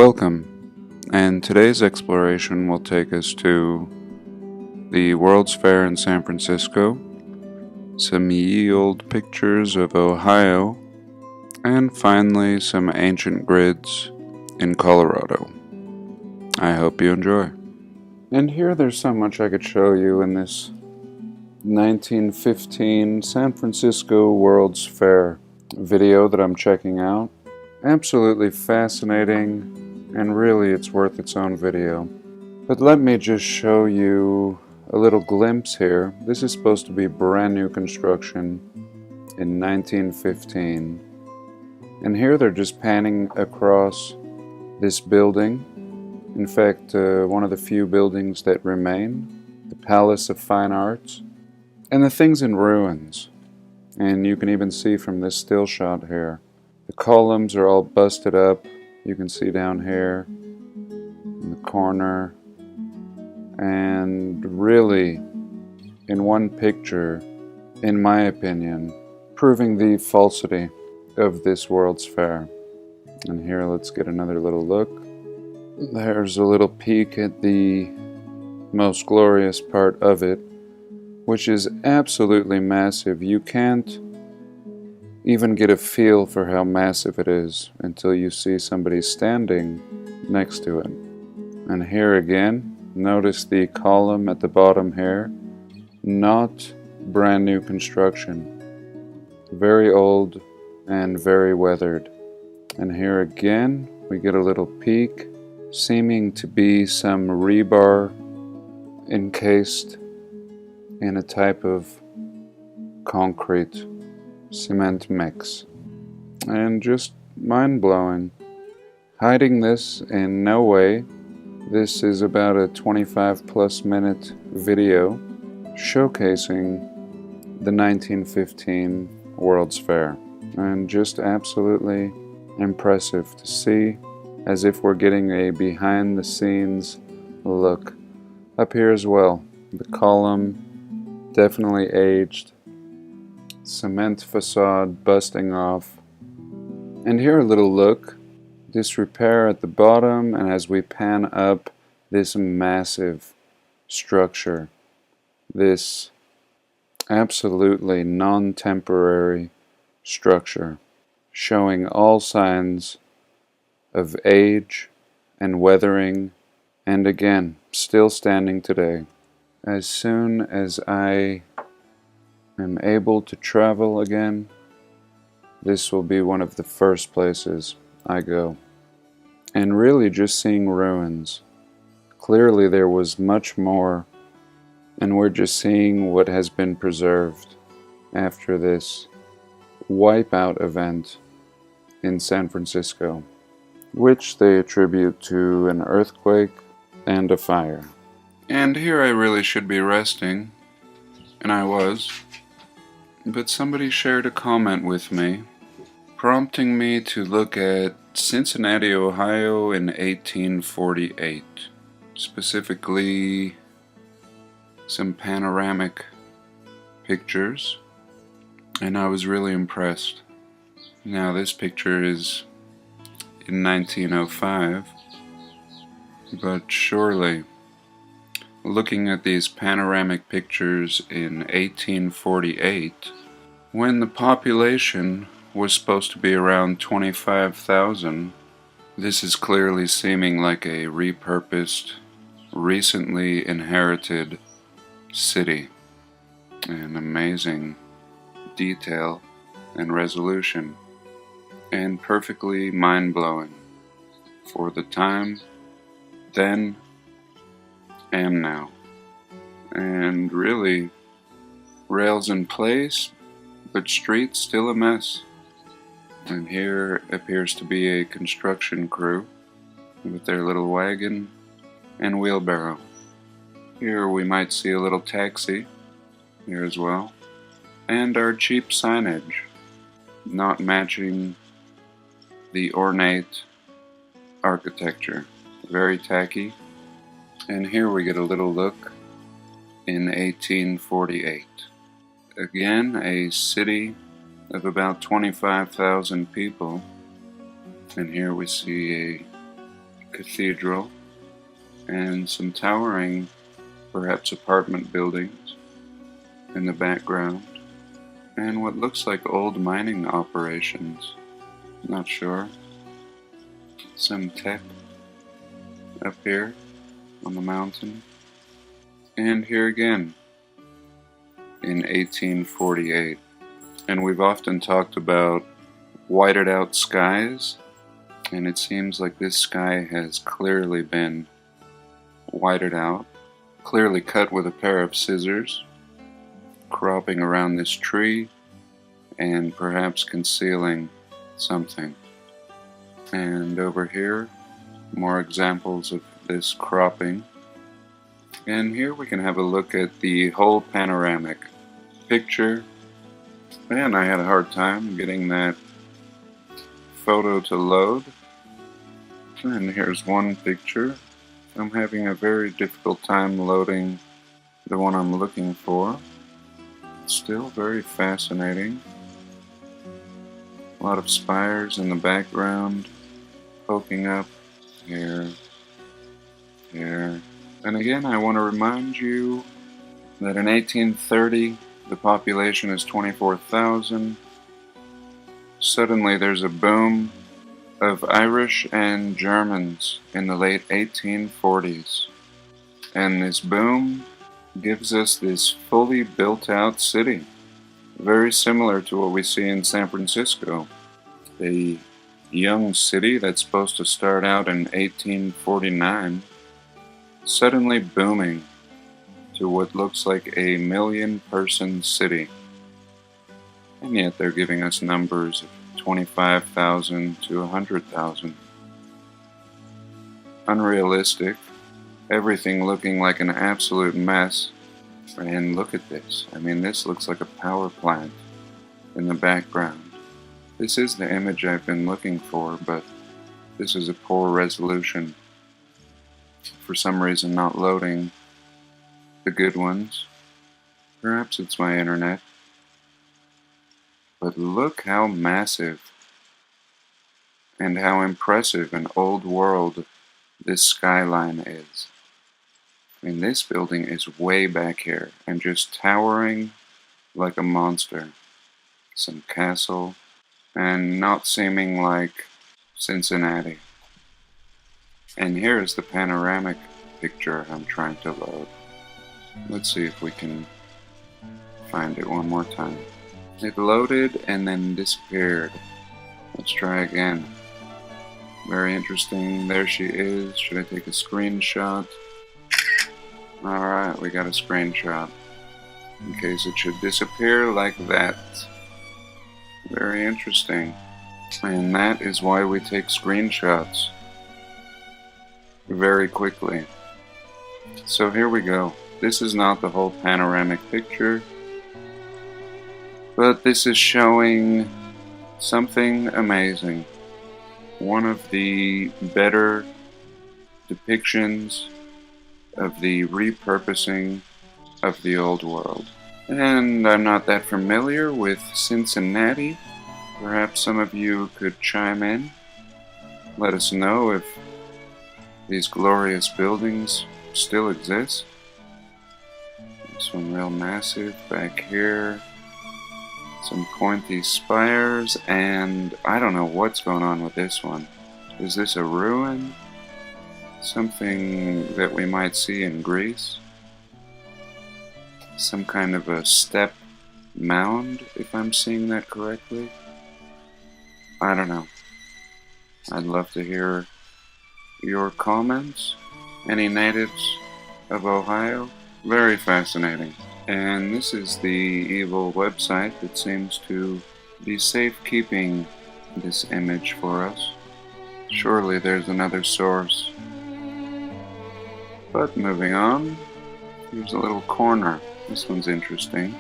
Welcome, and today's exploration will take us to the World's Fair in San Francisco, some ye old pictures of Ohio, and finally some ancient grids in Colorado. I hope you enjoy. And here there's so much I could show you in this 1915 San Francisco World's Fair video that I'm checking out. Absolutely fascinating, and really it's worth its own video. But let me just show you a little glimpse here. This is supposed to be brand new construction in 1915. And here they're just panning across this building. In fact, one of the few buildings that remain, the Palace of Fine Arts. And the thing's in ruins. And you can even see from this still shot here, the columns are all busted up. You can see down here in the corner. And really, in one picture, in my opinion, proving the falsity of this World's Fair. And here, let's get another little look. There's a little peek at the most glorious part of it, which is absolutely massive. You can't even get a feel for how massive it is until you see somebody standing next to it. And here again, notice the column at the bottom here. Not brand new construction. Very old and very weathered. And here again, we get a little peek, seeming to be some rebar encased in a type of concrete cement mix. And just mind-blowing. Hiding this in no way. This is about a 25 plus minute video showcasing the 1915 World's Fair. And just absolutely impressive to see, as if we're getting a behind the scenes look. Up here as well, the column definitely aged. Cement facade busting off. And here a little look, disrepair at the bottom, and as we pan up, this massive structure, this absolutely non-temporary structure, showing all signs of age and weathering, and again, still standing today. As soon as I am able to travel again, this will be one of the first places I go. And really just seeing ruins. Clearly there was much more, and we're just seeing what has been preserved after this wipeout event in San Francisco, which they attribute to an earthquake and a fire. And here I really should be resting, and I was. But somebody shared a comment with me, prompting me to look at Cincinnati, Ohio in 1848. Specifically, some panoramic pictures, and I was really impressed. Now this picture is in 1905, but surely, looking at these panoramic pictures in 1848, when the population was supposed to be around 25,000, this is clearly seeming like a repurposed, recently inherited city. An amazing detail and resolution, and perfectly mind-blowing for the time then and now. And really, rails in place, but streets still a mess. And here appears to be a construction crew with their little wagon and wheelbarrow. Here we might see a little taxi here as well, and our cheap signage, not matching the ornate architecture. Very tacky. And here we get a little look in 1848. Again, a city of about 25,000 people, and here we see a cathedral and some towering, perhaps apartment buildings in the background, and what looks like old mining operations. Not sure. Some tech up here on the mountain. And here again in 1848. And we've often talked about whited out skies, and it seems like this sky has clearly been whited out, clearly cut with a pair of scissors, cropping around this tree and perhaps concealing something. And over here, more examples of this cropping. And here we can have a look at the whole panoramic picture. Man, I had a hard time getting that photo to load. And here's one picture. I'm having a very difficult time loading the one I'm looking for. Still very fascinating. A lot of spires in the background poking up here, here. And again, I want to remind you that in 1830 the population is 24,000. Suddenly there's a boom of Irish and Germans in the late 1840s. And this boom gives us this fully built out city, very similar to what we see in San Francisco. A young city that's supposed to start out in 1849, suddenly booming to what looks like a 1,000,000-person city. And yet they're giving us numbers of 25,000 to 100,000. Unrealistic, everything looking like an absolute mess. And look at this. I mean, this looks like a power plant in the background. This is the image I've been looking for, but this is a poor resolution. For some reason not loading the good ones. Perhaps it's my internet. But look how massive and how impressive an old world this skyline is. I mean, this building is way back here and just towering like a monster. Some castle, and not seeming like Cincinnati. And here is the panoramic picture I'm trying to load. Let's see if we can find it one more time. It loaded and then disappeared. Let's try again. Very interesting. There she is. Should I take a screenshot? Alright, we got a screenshot. In case it should disappear like that. Very interesting. And that is why we take screenshots very quickly. So here we go. This is not the whole panoramic picture, but this is showing something amazing. One of the better depictions of the repurposing of the old world. And I'm not that familiar with Cincinnati. Perhaps some of you could chime in. Let us know if these glorious buildings still exist. This one real massive back here. Some pointy spires, and I don't know what's going on with this one. Is this a ruin? Something that we might see in Greece? Some kind of a step mound, if I'm seeing that correctly? I don't know. I'd love to hear your comments. Any natives of Ohio? Very fascinating. And this is the evil website that seems to be safekeeping this image for us. Surely there's another source. But moving on, here's a little corner. This one's interesting.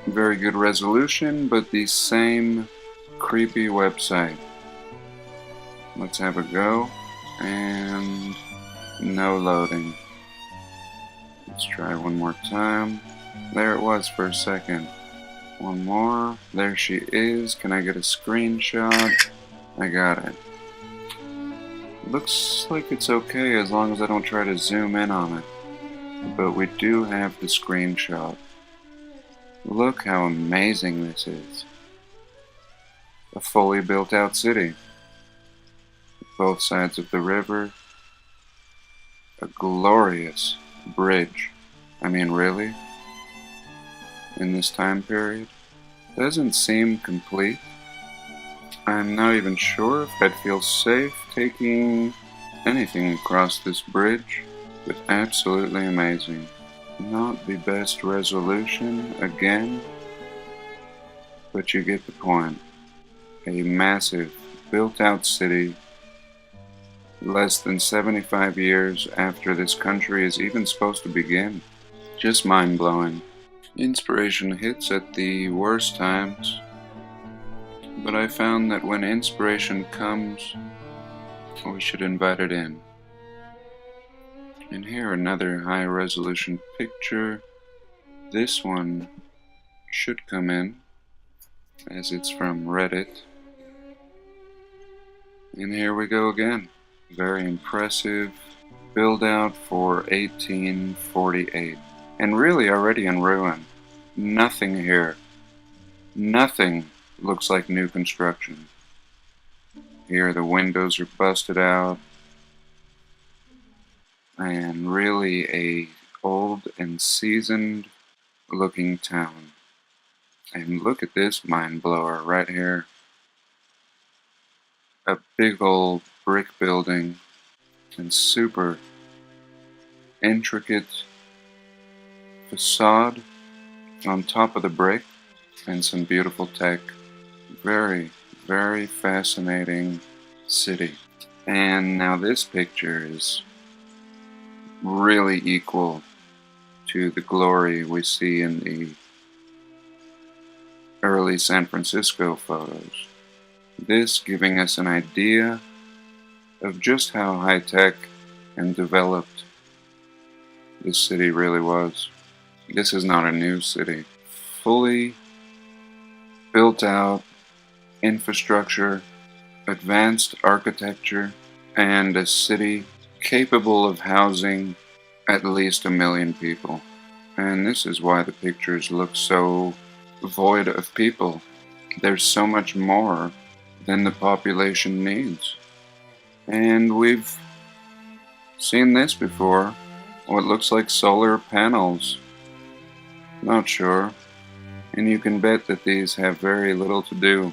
Very good resolution, but the same creepy website. Let's have a go. And no loading. Let's try one more time. There it was for a second. One more. There she is. Can I get a screenshot? I got it. Looks like it's okay as long as I don't try to zoom in on it. But we do have the screenshot. Look how amazing this is. A fully built out city. Both sides of the river. A glorious bridge. I mean, really? In this time period? Doesn't seem complete. I'm not even sure if I'd feel safe taking anything across this bridge, but absolutely amazing. Not the best resolution, again, but you get the point. A massive, built-out city, less than 75 years after this country is even supposed to begin. Just mind-blowing. Inspiration hits at the worst times, but I found that when inspiration comes, we should invite it in. And here another high-resolution picture. This one should come in, as it's from Reddit. And here we go again. Very impressive build-out for 1848. And really already in ruin. Nothing here. Nothing looks like new construction. Here the windows are busted out. And really a old and seasoned looking town. And look at this mind blower right here. A big old brick building and super intricate facade on top of the brick and some beautiful tech. Very, very fascinating city. And now this picture is really equal to the glory we see in the early San Francisco photos. This giving us an idea of just how high-tech and developed this city really was. This is not a new city. Fully built out infrastructure, advanced architecture, and a city capable of housing at least 1 million people. And this is why the pictures look so void of people. There's so much more than the population needs. And we've seen this before. What looks like solar panels. Not sure. And you can bet that these have very little to do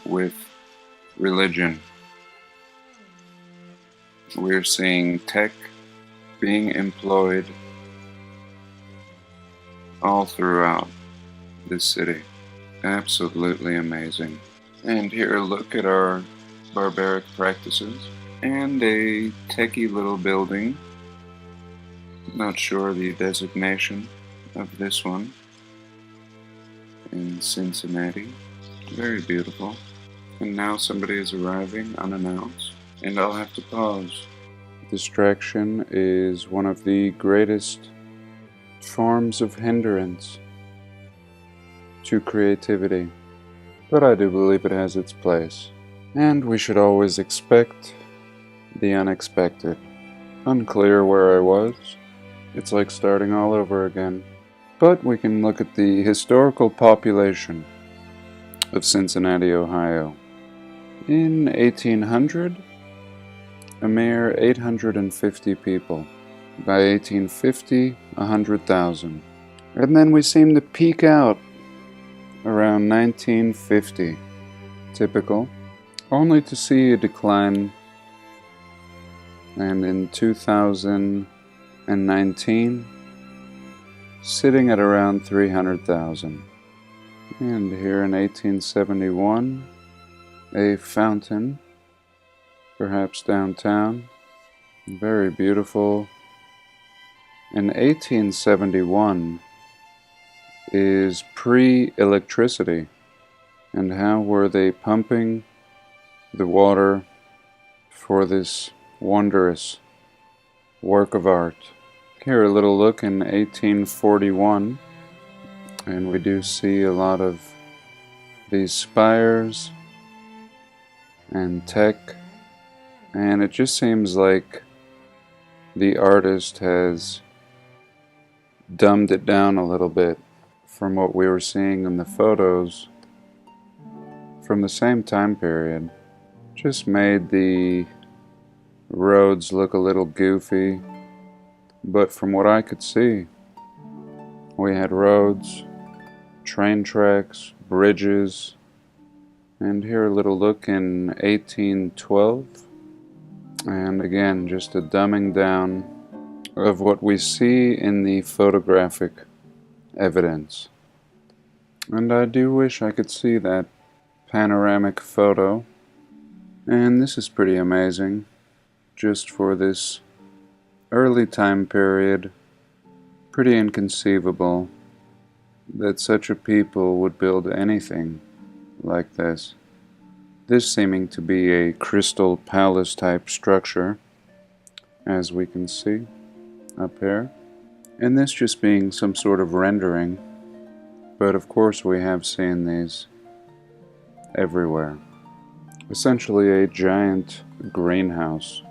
with religion. We're seeing tech being employed all throughout this city. Absolutely amazing. And here, look at our barbaric practices. And a techie little building. Not sure the designation of this one. In Cincinnati. Very beautiful. And now somebody is arriving unannounced. And I'll have to pause. Distraction is one of the greatest forms of hindrance to creativity. But I do believe it has its place. And we should always expect the unexpected. Unclear where I was. It's like starting all over again. But we can look at the historical population of Cincinnati, Ohio. In 1800, a mere 850 people. By 1850, 100,000. And then we seem to peak out around 1950. Typical. Only to see a decline. And in 2019, sitting at around 300,000. And here in 1871, a fountain, perhaps downtown, very beautiful. In 1871 is pre-electricity. And how were they pumping the water for this wondrous work of art? Here a little look in 1841, and we do see a lot of these spires and tech And it just seems like the artist has dumbed it down a little bit from what we were seeing in the photos from the same time period. Just made the roads look a little goofy, but from what I could see, we had roads, train tracks, bridges, and here a little look in 1812. And again, just a dumbing down of what we see in the photographic evidence. And I do wish I could see that panoramic photo. And this is pretty amazing, just for this early time period. Pretty inconceivable that such a people would build anything like this. This seeming to be a crystal palace type structure, as we can see up here, and this just being some sort of rendering, but of course we have seen these everywhere. Essentially a giant greenhouse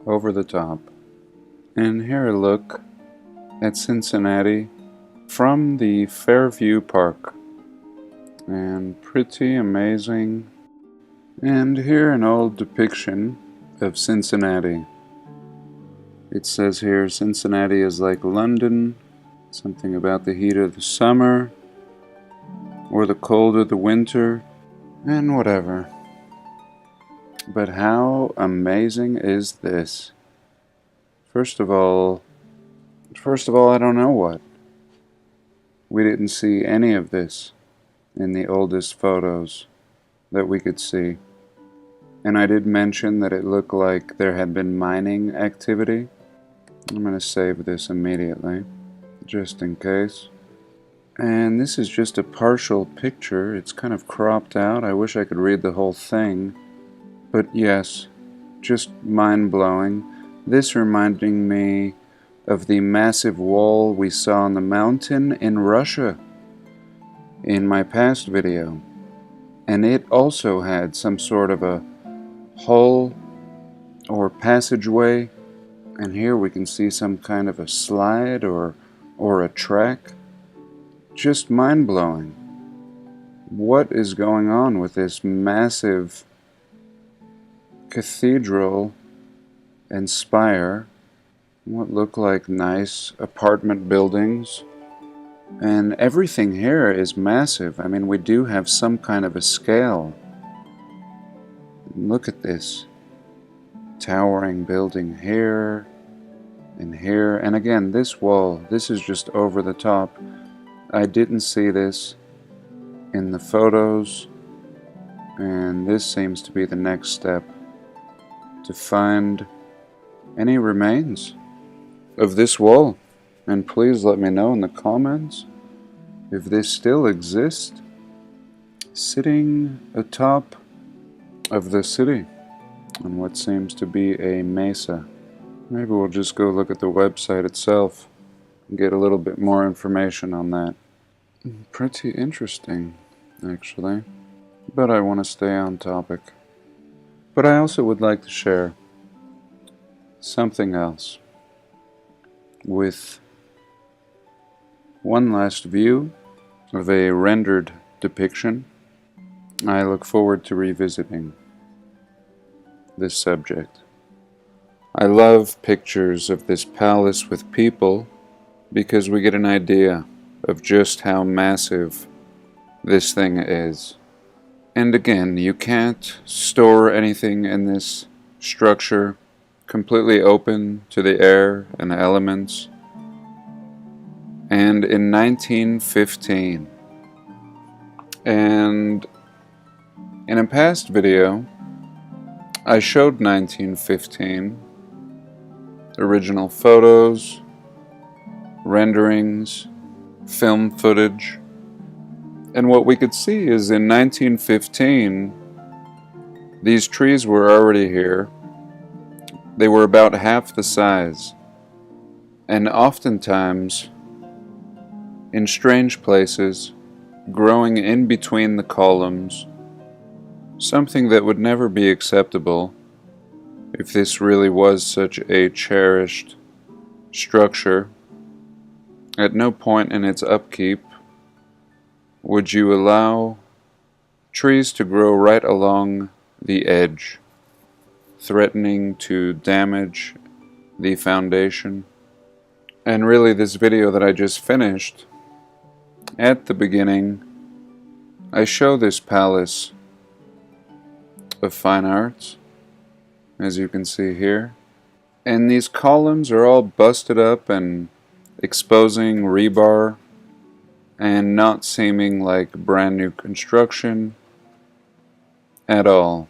over the top. And here a look at Cincinnati from the Fairview Park, and pretty amazing. And here an old depiction of Cincinnati. It says here, Cincinnati is like London, something about the heat of the summer, or the cold of the winter, and whatever. But how amazing is this? First of all, I don't know what. We didn't see any of this in the oldest photos that we could see. And I did mention that it looked like there had been mining activity. I'm going to save this immediately, just in case. And this is just a partial picture. It's kind of cropped out. I wish I could read the whole thing. But yes, just mind-blowing. This reminding me of the massive wall we saw on the mountain in Russia in my past video. And it also had some sort of a hole or passageway, and here we can see some kind of a slide or a track. Just mind-blowing. What is going on with this massive cathedral and spire? What look like nice apartment buildings, and everything here is massive. I mean, we do have some kind of a scale. Look at this towering building here and here, and again this wall, this is just over the top. I didn't see this in the photos, and this seems to be the next step, to find any remains of this wall. And please let me know in the comments if this still exists, sitting atop of the city on what seems to be a mesa. Maybe we'll just go look at the website itself and get a little bit more information on that. Pretty interesting, actually, but I want to stay on topic. But I also would like to share something else with one last view of a rendered depiction. I look forward to revisiting this subject. I love pictures of this palace with people because we get an idea of just how massive this thing is. And again, you can't store anything in this structure completely open to the air and elements. And in 1915, and in a past video, I showed 1915, original photos, renderings, film footage, and what we could see is in 1915, these trees were already here. They were about half the size, and oftentimes in strange places, growing in between the columns, something that would never be acceptable If this really was such a cherished structure, at no point in its upkeep would you allow trees to grow right along the edge, threatening to damage the foundation. And really, this video that I just finished, at the beginning, I show this palace of fine arts, as you can see here. And these columns are all busted up and exposing rebar and not seeming like brand new construction at all.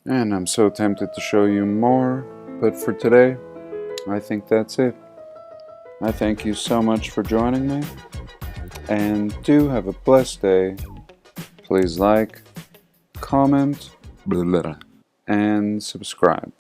And I'm so tempted to show you more, but for today, I think that's it. I thank you so much for joining me, and do have a blessed day. Please like, comment, and subscribe.